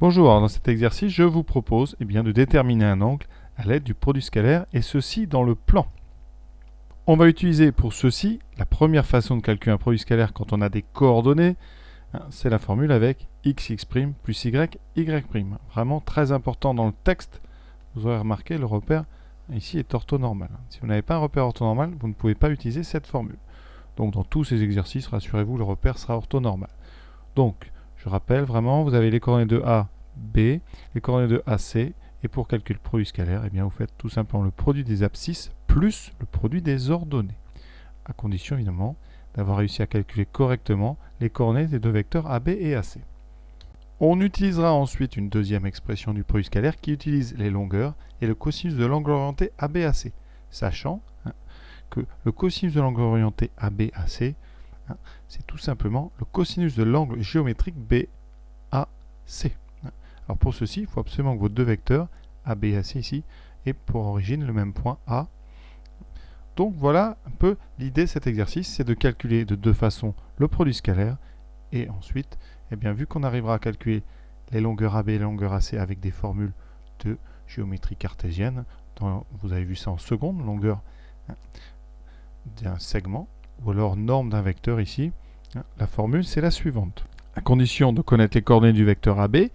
Bonjour, alors dans cet exercice, je vous propose de déterminer un angle à l'aide du produit scalaire, et ceci dans le plan. On va utiliser pour ceci la première façon de calculer un produit scalaire quand on a des coordonnées, c'est la formule avec x plus y, y'. Vraiment très important dans le texte, vous aurez remarqué le repère ici est orthonormal. Si vous n'avez pas un repère orthonormal, vous ne pouvez pas utiliser cette formule. Donc dans tous ces exercices, rassurez-vous, le repère sera orthonormal. Donc, je rappelle vraiment, vous avez les coordonnées de A, B, les coordonnées de AC, et pour calculer le produit scalaire, vous faites tout simplement le produit des abscisses plus le produit des ordonnées, à condition évidemment d'avoir réussi à calculer correctement les coordonnées des deux vecteurs AB et AC. On utilisera ensuite une deuxième expression du produit scalaire qui utilise les longueurs et le cosinus de l'angle orienté ABAC, sachant que le cosinus de l'angle orienté ABAC, c'est tout simplement le cosinus de l'angle géométrique BAC. Alors pour ceci, il faut absolument que vos deux vecteurs, AB et AC ici, aient pour origine le même point A. Donc voilà un peu l'idée de cet exercice, c'est de calculer de deux façons le produit scalaire, et ensuite, vu qu'on arrivera à calculer les longueurs AB et les longueurs AC avec des formules de géométrie cartésienne, vous avez vu ça en seconde, longueur d'un segment, ou alors norme d'un vecteur ici, la formule c'est la suivante. À condition de connaître les coordonnées du vecteur AB,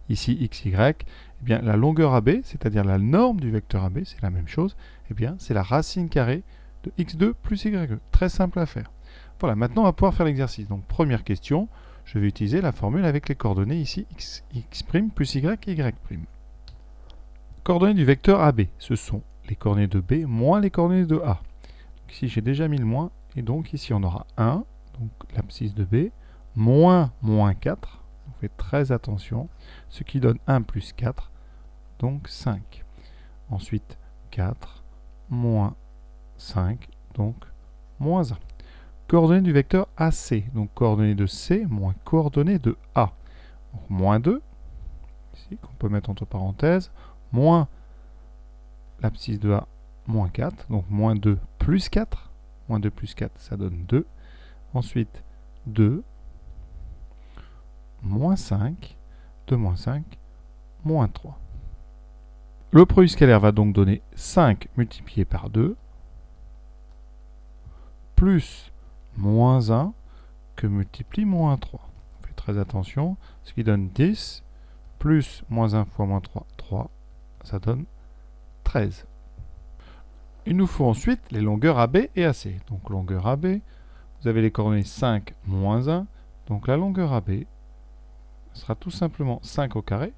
ici x, y, la longueur AB, c'est-à-dire la norme du vecteur AB, c'est la même chose, c'est la racine carrée de x2 plus y2. Très simple à faire. Voilà, maintenant on va pouvoir faire l'exercice. Donc première question, je vais utiliser la formule avec les coordonnées ici x' plus y, y'. Coordonnées du vecteur AB, ce sont les coordonnées de B moins les coordonnées de A. Donc ici j'ai déjà mis le moins, et donc ici on aura 1, donc l'abscisse de B, moins 4, vous faites très attention, ce qui donne 1 plus 4, donc 5. Ensuite 4, moins 5, donc moins 1. Coordonnées du vecteur AC, donc coordonnées de C moins coordonnées de A. Donc moins 2, ici qu'on peut mettre entre parenthèses, moins l'abscisse de A, moins 4, donc moins 2 plus 4. Moins 2 plus 4, ça donne 2. Ensuite 2, moins 5, 2 moins 5, moins 3. Le produit scalaire va donc donner 5 multiplié par 2, plus moins 1 que multiplie moins 3. On fait très attention, ce qui donne 10, plus moins 1 fois moins 3, 3, ça donne 13. Il nous faut ensuite les longueurs AB et AC. Donc longueur AB, vous avez les coordonnées 5 moins 1, donc la longueur AB sera tout simplement 5 au carré,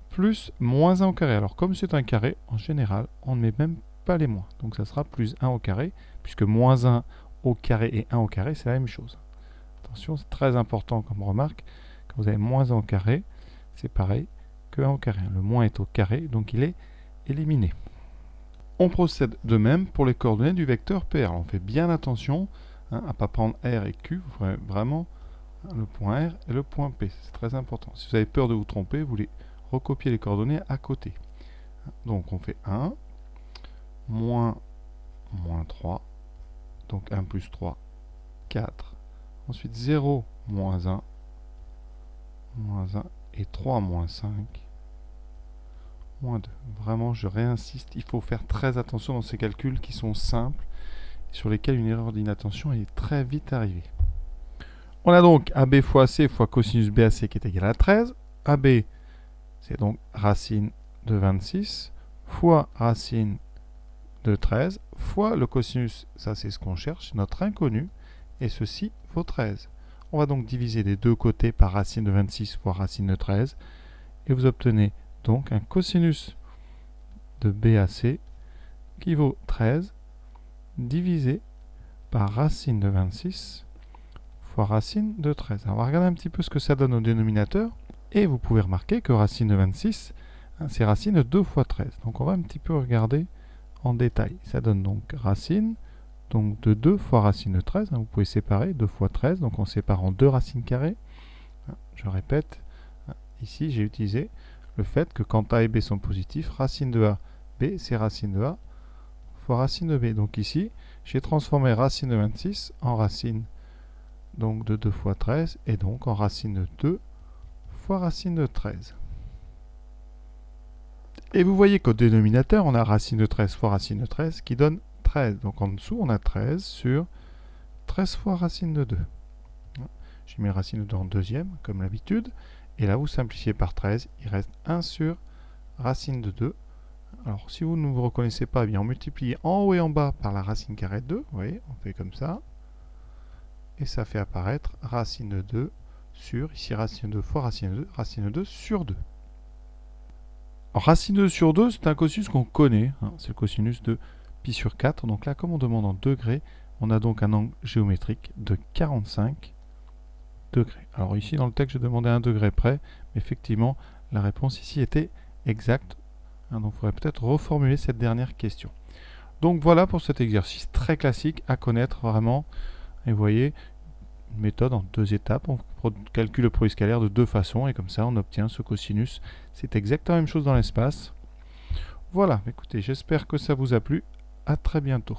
plus moins 1 au carré. Alors comme c'est un carré, en général, on ne met même pas les moins. Donc ça sera plus 1 au carré, puisque moins 1 au carré et 1 au carré, c'est la même chose. Attention, c'est très important comme remarque. Quand vous avez moins 1 au carré, c'est pareil que 1 au carré. Le moins est au carré, donc il est éliminé. On procède de même pour les coordonnées du vecteur PR. Alors on fait bien attention à ne pas prendre R et Q. Vous ferez vraiment le point R et le point P. C'est très important. Si vous avez peur de vous tromper, vous voulez recopier les coordonnées à côté. Donc on fait 1, moins 3, donc 1 plus 3, 4. Ensuite 0, moins 1, et 3 moins 5, moins 2. Vraiment, je réinsiste, il faut faire très attention dans ces calculs qui sont simples, sur lesquels une erreur d'inattention est très vite arrivée. On a donc AB fois AC fois cosinus BAC qui est égal à 13. AB, c'est donc racine de 26 fois racine de 13 fois le cosinus, ça c'est ce qu'on cherche, notre inconnu, et ceci vaut 13. On va donc diviser des deux côtés par racine de 26 fois racine de 13, et vous obtenez donc un cosinus de BAC qui vaut 13 divisé par racine de 26 fois racine de 13. Alors on va regarder un petit peu ce que ça donne au dénominateur, et vous pouvez remarquer que racine de 26, c'est racine de 2 fois 13. Donc on va un petit peu regarder en détail. Ça donne donc racine donc de 2 fois racine de 13. Vous pouvez séparer 2 fois 13, donc on sépare en 2 racines carrées. Je répète, ici j'ai utilisé le fait que quand A et B sont positifs, racine de A, B c'est racine de A fois racine de B. Donc ici, j'ai transformé racine de 26 en racine donc de 2 fois 13, et donc en racine de 2 fois racine de 13. Et vous voyez qu'au dénominateur, on a racine de 13 fois racine de 13 qui donne 13. Donc en dessous, on a 13 sur 13 fois racine de 2. J'ai mis racine de 2 en deuxième, comme d'habitude. Et là, vous simplifiez par 13. Il reste 1 sur racine de 2. Alors, si vous ne vous reconnaissez pas, eh bien, on multiplie en haut et en bas par la racine carrée de 2. Vous voyez, on fait comme ça. Et ça fait apparaître racine de 2 sur, ici racine de 2 fois racine de 2 sur 2. Alors, racine de 2 sur 2, c'est un cosinus qu'on connaît. Hein, c'est le cosinus de pi sur 4. Donc là, comme on demande en degrés, on a donc un angle géométrique de 45 degrés. Alors ici, dans le texte, je demandais 1 degré près. Mais effectivement, la réponse ici était exacte. Hein, donc, il faudrait peut-être reformuler cette dernière question. Donc voilà pour cet exercice très classique à connaître vraiment. Et vous voyez, une méthode en 2 étapes. On calcule le produit scalaire de 2 façons et comme ça on obtient ce cosinus. C'est exactement la même chose dans l'espace. Voilà, écoutez, j'espère que ça vous a plu. À très bientôt.